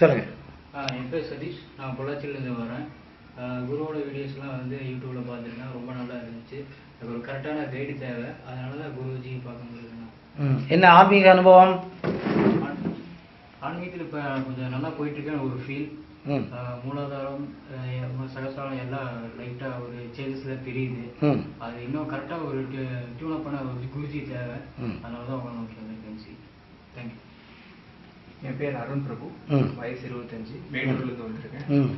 சொல்லுங்க. என் பேர் சதீஷ், நான் பொள்ளாச்சியிலேருந்து வரேன். குருவோட வீடியோஸ்லாம் வந்து யூடியூப்பில் பார்த்துருக்கேன், ரொம்ப நல்லா இருந்துச்சு. எனக்கு ஒரு கரெக்டான கைடு தேவை, அதனால தான் குருஜி பார்க்க முடியுதுண்ணா. என்ன ஆன்மீக அனுபவம்? ஆன்மீகத்தில் இப்போ கொஞ்சம் நல்லா போயிட்டுருக்கேன் ஒரு ஃபீல். மூலாதாரம், சகசாரம் எல்லாம் லைட்டாக ஒரு சேஞ்சஸில் தெரியுது. அது இன்னும் கரெக்டாக ஒரு டியூனப் பண்ண ஒரு குருஜி தேவை, அதனால தான் உங்களுக்கு வந்து தேங்க்யூ. என் பேர் அருண் பிரபு, வயசு 25, மேட்டூர்லேருந்து வந்திருக்கேன்.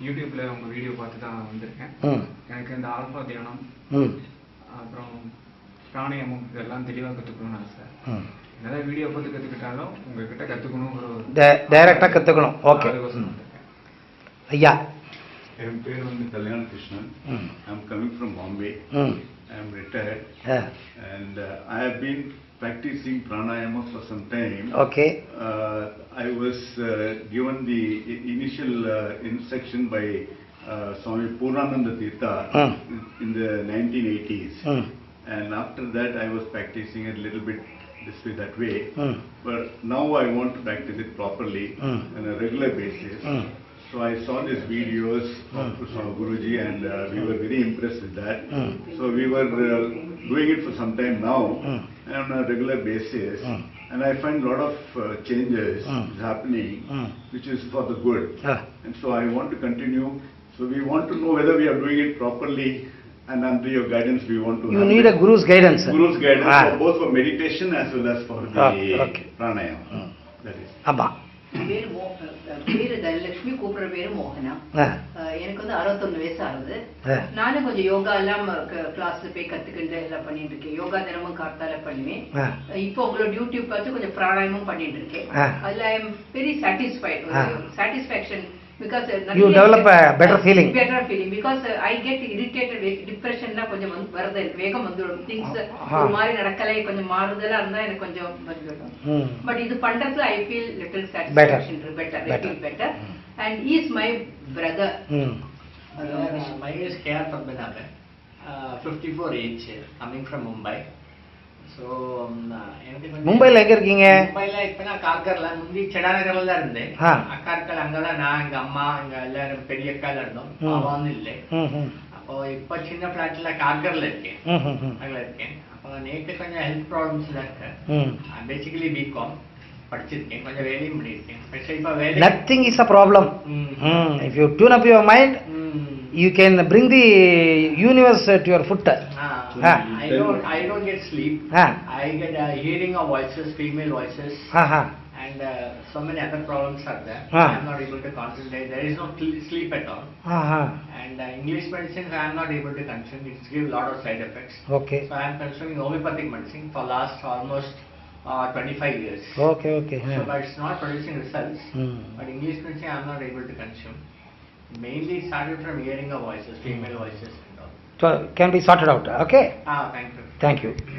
யூடியூப்ல உங்க வீடியோ பார்த்து தான் வந்திருக்கேன். எனக்கு இந்த ஆல்பா தியானம், அப்புறம் பிராணாயாமம் இதெல்லாம் தெளிவாக கற்றுக்கணும்னு ஆசை. என்னதான் வீடியோ பார்த்து கற்றுக்கிட்டாலும் உங்ககிட்ட கற்றுக்கணும், டைரக்டாக கற்றுக்கணும். ஓகே ஐயா. என் பேர் வந்து கல்யாண Krishnan. I am coming from Bombay. I am retired and I have been practicing pranayama for some time. Okay. I was given the initial instruction by Swami Purnananda Tirtha in the 1980s. And after that I was practicing it a little bit this way, that way. But now I want to practice it properly on a regular basis. So I saw these videos of Guruji and we were very impressed with that. So we were doing it for some time now on a regular basis. And I find a lot of changes happening which is for the good. And so I want to continue. So we want to know whether we are doing it properly, and under your guidance we want to... You need a Guru's guidance. Guru's guidance, both for meditation as well as for the pranayama. That is. Abba. பேரு தனலட்சுமி, கூப்பிடுற பேரு மோகனா. எனக்கு வந்து 61 வயசு ஆகுது. நானும் கொஞ்சம் யோகா எல்லாம் கிளாஸ்ல போய் கத்துக்கிட்டு எல்லாம் பண்ணிட்டு இருக்கேன். யோகா தினமும் காத்தால பண்ணுவேன். இப்போ உங்களோட யூடியூப் பார்த்து கொஞ்சம் பிராணாயாமம் பண்ணிட்டு இருக்கேன். அதுல I am very satisfied. Satisfaction because you develop a better feeling because I get irritated. depression la konjam varudha vegam vandum things ஒரு மாதிரி நடக்கலை, கொஞ்சம் மாறுதலா இருந்தா எனக்கு கொஞ்சம் வந்துடும். பட் இது பண்றதுல I feel little satisfaction, better. I feel better. And he is my brother. My name is K.R. Padmanabhan, 54 age, coming from Mumbai. So மும்பைல எங்க இருக்கீங்க? மும்பைல இப்ப நான் கார்கர்ல, முந்தி செடாநகர்ல தான் இருந்தேன். அக்கார்கள் அங்கதான் நான், எங்க அம்மா, எங்க எல்லாரும் பெரிய அக்கால இருந்தோம். அவன் இல்லை. அப்போ இப்ப சின்ன பிளாட்ல கார்கர்ல இருக்கேன். அங்க இருக்கேன். அப்போ நேற்று கொஞ்சம் ஹெல்த் ப்ராப்ளம்ஸ்ல இருக்கேன். பேசிக்கலி பிகாம் படிச்சிருக்கேன், கொஞ்சம் வேலையும் பண்ணியிருக்கேன். இப்ப வேலை nothing is a problem. If you tune up your mind, you can bring the universe to your foot. I don't get sleep. I get hearing of voices, female voices, and so many other problems are there. I am not able to concentrate. There is no sleep at all. And English medicine I am not able to consume. It gives a lot of side effects. Okay. So I am consuming homeopathic medicine for last almost 25 years. Okay. So but it's not producing results. But English medicine I am not able to consume. Mainly started from hearing of voices, female voices and all. So can be sorted out. Okay. Thank you. Thank you.